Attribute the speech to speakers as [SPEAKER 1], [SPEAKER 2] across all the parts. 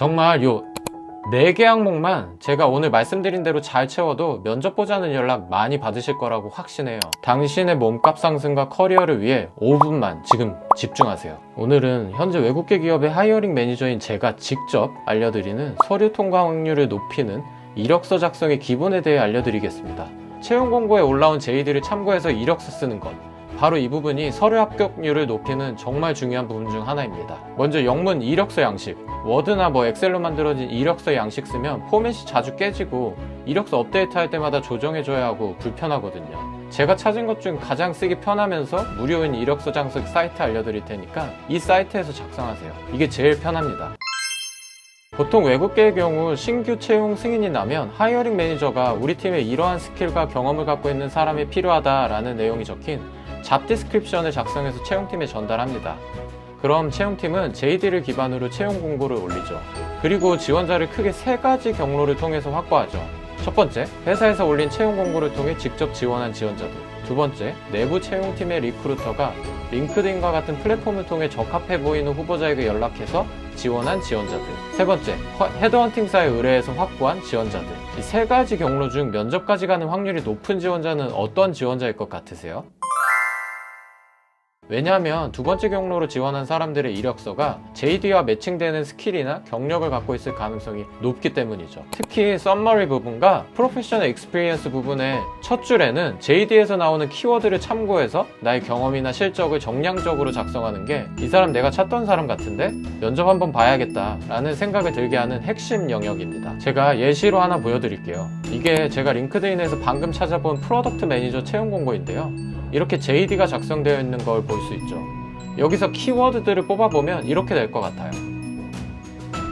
[SPEAKER 1] 정말 요 4개 항목만 제가 오늘 말씀드린 대로 잘 채워도 면접 보자는 연락 많이 받으실 거라고 확신해요. 당신의 몸값 상승과 커리어를 위해 5분만 지금 집중하세요. 오늘은 현재 외국계 기업의 하이어링 매니저인 제가 직접 알려드리는 서류 통과 확률을 높이는 이력서 작성의 기본에 대해 알려드리겠습니다. 채용 공고에 올라온 JD를 참고해서 이력서 쓰는 것, 바로 이 부분이 서류 합격률을 높이는 정말 중요한 부분 중 하나입니다. 먼저 영문 이력서 양식, 워드나 엑셀로 만들어진 이력서 양식 쓰면 포맷이 자주 깨지고 이력서 업데이트할 때마다 조정해줘야 하고 불편하거든요. 제가 찾은 것 중 가장 쓰기 편하면서 무료인 이력서 장식 사이트 알려드릴 테니까 이 사이트에서 작성하세요. 이게 제일 편합니다. 보통 외국계의 경우 신규 채용 승인이 나면 하이어링 매니저가 우리 팀에 이러한 스킬과 경험을 갖고 있는 사람이 필요하다라는 내용이 적힌 잡 디스크립션을 작성해서 채용팀에 전달합니다. 그럼 채용팀은 JD를 기반으로 채용 공고를 올리죠. 그리고 지원자를 크게 3가지 경로를 통해서 확보하죠. 첫 번째, 회사에서 올린 채용 공고를 통해 직접 지원한 지원자들. 두 번째, 내부 채용팀의 리크루터가 링크드인과 같은 플랫폼을 통해 적합해 보이는 후보자에게 연락해서 지원한 지원자들. 세 번째, 헤드헌팅사에 의뢰해서 확보한 지원자들. 이 3가지 경로 중 면접까지 가는 확률이 높은 지원자는 어떤 지원자일 것 같으세요? 왜냐하면 두 번째 경로로 지원한 사람들의 이력서가 JD와 매칭되는 스킬이나 경력을 갖고 있을 가능성이 높기 때문이죠. 특히 썸머리 부분과 프로페셔널 익스피리언스 부분의 첫 줄에는 JD에서 나오는 키워드를 참고해서 나의 경험이나 실적을 정량적으로 작성하는 게 이 사람 내가 찾던 사람 같은데 면접 한번 봐야겠다 라는 생각을 들게 하는 핵심 영역입니다. 제가 예시로 하나 보여드릴게요. 이게 제가 링크드인에서 방금 찾아본 프로덕트 매니저 채용 공고인데요. 이렇게 JD가 작성되어 있는 걸 볼 수 있죠. 여기서 키워드들을 뽑아보면 이렇게 될 것 같아요.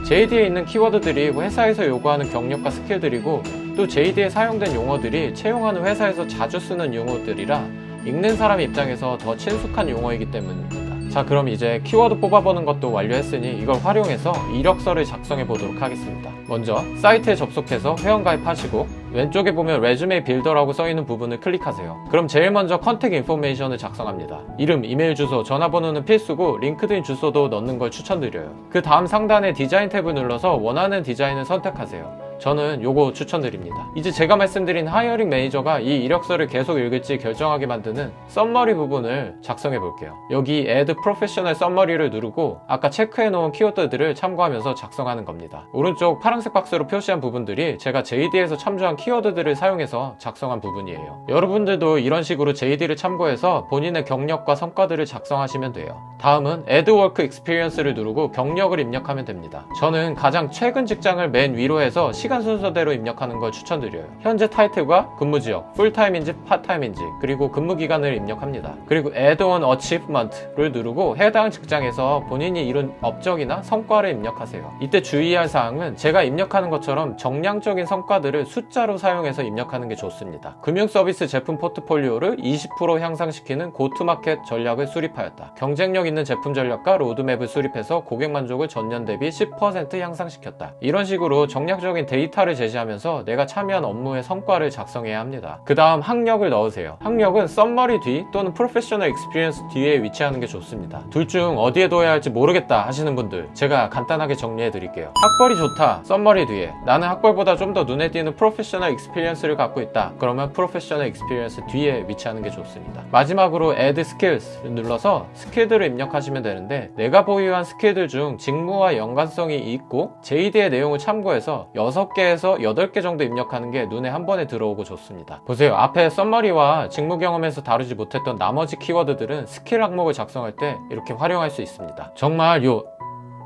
[SPEAKER 1] JD에 있는 키워드들이 회사에서 요구하는 경력과 스킬들이고 또 JD에 사용된 용어들이 채용하는 회사에서 자주 쓰는 용어들이라 읽는 사람 입장에서 더 친숙한 용어이기 때문입니다. 자, 그럼 이제 키워드 뽑아보는 것도 완료했으니 이걸 활용해서 이력서를 작성해 보도록 하겠습니다. 먼저 사이트에 접속해서 회원가입하시고 왼쪽에 보면 레주메 빌더라고 써있는 부분을 클릭하세요. 그럼 제일 먼저 컨택 인포메이션을 작성합니다. 이름, 이메일 주소, 전화번호는 필수고 링크드인 주소도 넣는 걸 추천드려요. 그 다음 상단에 디자인 탭을 눌러서 원하는 디자인을 선택하세요. 저는 요거 추천드립니다. 이제 제가 말씀드린 하이어링 매니저가 이 이력서를 계속 읽을지 결정하게 만드는 썸머리 부분을 작성해 볼게요. 여기 Add Professional Summary를 누르고 아까 체크해 놓은 키워드들을 참고하면서 작성하는 겁니다. 오른쪽 파란색 박스로 표시한 부분들이 제가 JD에서 참조한 키워드들을 사용해서 작성한 부분이에요. 여러분들도 이런 식으로 JD를 참고해서 본인의 경력과 성과들을 작성하시면 돼요. 다음은 Add Work Experience를 누르고 경력을 입력하면 됩니다. 저는 가장 최근 직장을 맨 위로 해서 시간 순서대로 입력하는 걸 추천드려요. 현재 타이틀과 근무 지역, 풀타임인지 파타임인지, 그리고 근무 기간을 입력합니다. 그리고 Add on Achievement를 누르고 해당 직장에서 본인이 이룬 업적이나 성과를 입력하세요. 이때 주의할 사항은 제가 입력하는 것처럼 정량적인 성과들을 숫자로 사용해서 입력하는 게 좋습니다. 금융서비스 제품 포트폴리오를 20% 향상시키는 고투마켓 전략을 수립하였다. 경쟁력 있는 제품 전략과 로드맵을 수립해서 고객 만족을 전년 대비 10% 향상시켰다. 이런 식으로 정략적인 데이터를 제시하면서 내가 참여한 업무의 성과를 작성해야 합니다. 그 다음 학력을 넣으세요. 학력은 썸머리 뒤 또는 프로페셔널 익스피리언스 뒤에 위치하는 게 좋습니다. 둘 중 어디에 둬야 할지 모르겠다 하시는 분들, 제가 간단하게 정리해 드릴게요. 학벌이 좋다, 썸머리 뒤에. 나는 학벌보다 좀 더 눈에 띄는 프로페셔널 익스피리언스를 갖고 있다. 그러면 프로페셔널 익스피리언스 뒤에 위치하는 게 좋습니다. 마지막으로 Add Skills를 눌러서 스킬들을 입력하시면 되는데, 내가 보유한 스킬들 중 직무와 연관성이 있고 JD의 내용을 참고해서 6개에서 8개 정도 입력하는 게 눈에 한 번에 들어오고 좋습니다. 보세요. 앞에 썸머리와 직무 경험에서 다루지 못했던 나머지 키워드들은 스킬 항목을 작성할 때 이렇게 활용할 수 있습니다. 정말 요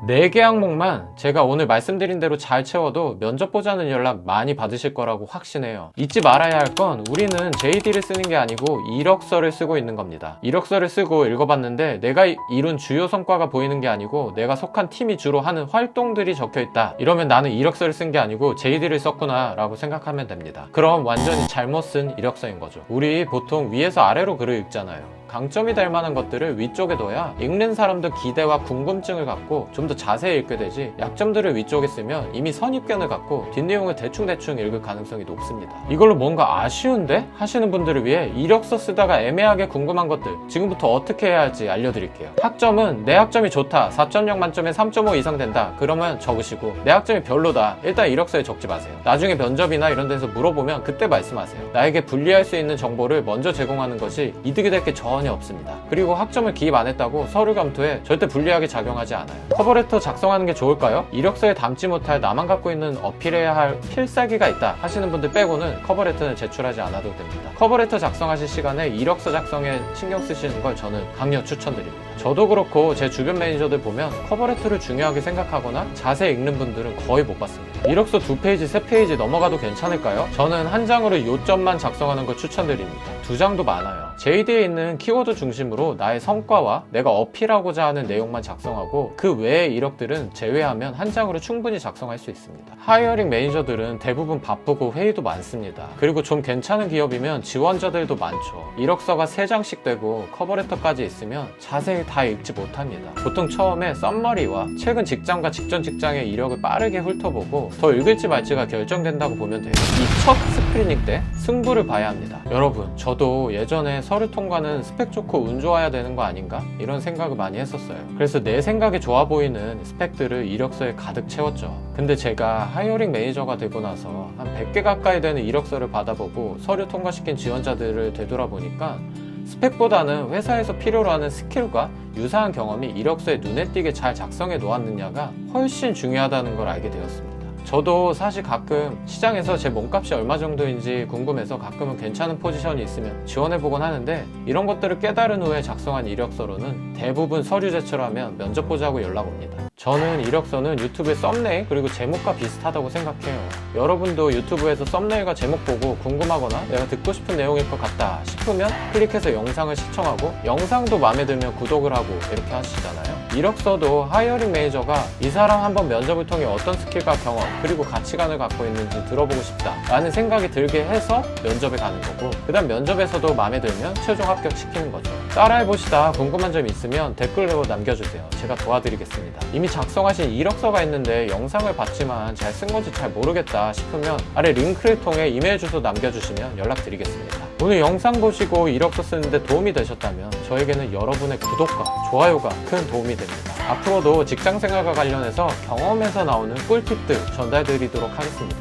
[SPEAKER 1] 4개 항목만 제가 오늘 말씀드린 대로 잘 채워도 면접 보자는 연락 많이 받으실 거라고 확신해요. 잊지 말아야 할 건 우리는 JD를 쓰는 게 아니고 이력서를 쓰고 있는 겁니다. 이력서를 쓰고 읽어봤는데 내가 이룬 주요 성과가 보이는 게 아니고 내가 속한 팀이 주로 하는 활동들이 적혀 있다. 이러면 나는 이력서를 쓴 게 아니고 JD를 썼구나 라고 생각하면 됩니다. 그럼 완전히 잘못 쓴 이력서인 거죠. 우리 보통 위에서 아래로 글을 읽잖아요. 강점이 될 만한 것들을 위쪽에 둬야 읽는 사람도 기대와 궁금증을 갖고 좀 더 더 자세히 읽게 되지 약점들을 위쪽에 쓰면 이미 선입견을 갖고 뒷내용을 대충대충 읽을 가능성이 높습니다. 이걸로 뭔가 아쉬운데? 하시는 분들을 위해 이력서 쓰다가 애매하게 궁금한 것들 지금부터 어떻게 해야 할지 알려드릴게요. 학점은 내 학점이 좋다, 4.0 만점에 3.5 이상 된다, 그러면 적으시고 내 학점이 별로다, 일단 이력서에 적지 마세요. 나중에 면접이나 이런 데서 물어보면 그때 말씀하세요. 나에게 불리할 수 있는 정보를 먼저 제공하는 것이 이득이 될 게 전혀 없습니다. 그리고 학점을 기입 안 했다고 서류 감투에 절대 불리하게 작용하지 않아요. 커버레터 작성하는 게 좋을까요? 이력서에 담지 못할 나만 갖고 있는 어필해야 할 필살기가 있다 하시는 분들 빼고는 커버레터는 제출하지 않아도 됩니다. 커버레터 작성하실 시간에 이력서 작성에 신경 쓰시는 걸 저는 강력 추천드립니다. 저도 그렇고 제 주변 매니저들 보면 커버레터를 중요하게 생각하거나 자세히 읽는 분들은 거의 못 봤습니다. 이력서 2페이지, 3페이지 넘어가도 괜찮을까요? 저는 한 장으로 요점만 작성하는 걸 추천드립니다. 2장도 많아요. JD에 있는 키워드 중심으로 나의 성과와 내가 어필하고자 하는 내용만 작성하고 그 외의 이력들은 제외하면 한 장으로 충분히 작성할 수 있습니다. 하이어링 매니저들은 대부분 바쁘고 회의도 많습니다. 그리고 좀 괜찮은 기업이면 지원자들도 많죠. 이력서가 3장씩 되고 커버레터까지 있으면 자세히 다 읽지 못합니다. 보통 처음에 썸머리와 최근 직장과 직전 직장의 이력을 빠르게 훑어보고 더 읽을지 말지가 결정된다고 보면 돼요. 이 첫 스크리닝 때 승부를 봐야 합니다. 여러분, 저도 예전에 서류 통과는 스펙 좋고 운 좋아야 되는 거 아닌가? 이런 생각을 많이 했었어요. 그래서 내 생각에 좋아 보이는 스펙들을 이력서에 가득 채웠죠. 근데 제가 하이어링 매니저가 되고 나서 한 100개 가까이 되는 이력서를 받아보고 서류 통과시킨 지원자들을 되돌아보니까 스펙보다는 회사에서 필요로 하는 스킬과 유사한 경험이 이력서에 눈에 띄게 잘 작성해 놓았느냐가 훨씬 중요하다는 걸 알게 되었습니다. 저도 사실 가끔 시장에서 제 몸값이 얼마 정도인지 궁금해서 가끔은 괜찮은 포지션이 있으면 지원해보곤 하는데 이런 것들을 깨달은 후에 작성한 이력서로는 대부분 서류 제출하면 면접 보자고 연락 옵니다. 저는 이력서는 유튜브의 썸네일 그리고 제목과 비슷하다고 생각해요. 여러분도 유튜브에서 썸네일과 제목 보고 궁금하거나 내가 듣고 싶은 내용일 것 같다 싶으면 클릭해서 영상을 시청하고 영상도 마음에 들면 구독을 하고 이렇게 하시잖아요. 이력서도 하이어링 매니저가 이 사람 한번 면접을 통해 어떤 스킬과 경험 그리고 가치관을 갖고 있는지 들어보고 싶다 라는 생각이 들게 해서 면접에 가는 거고, 그 다음 면접에서도 마음에 들면 최종 합격시키는 거죠. 따라해보시다 궁금한 점 있으면 댓글로 남겨주세요. 제가 도와드리겠습니다. 이미 작성하신 이력서가 있는데 영상을 봤지만 잘 쓴 건지 잘 모르겠다 싶으면 아래 링크를 통해 이메일 주소 남겨주시면 연락드리겠습니다. 오늘 영상 보시고 이력서 쓰는데 도움이 되셨다면 저에게는 여러분의 구독과 좋아요가 큰 도움이 됩니다. 앞으로도 직장생활과 관련해서 경험에서 나오는 꿀팁들 전달드리도록 하겠습니다.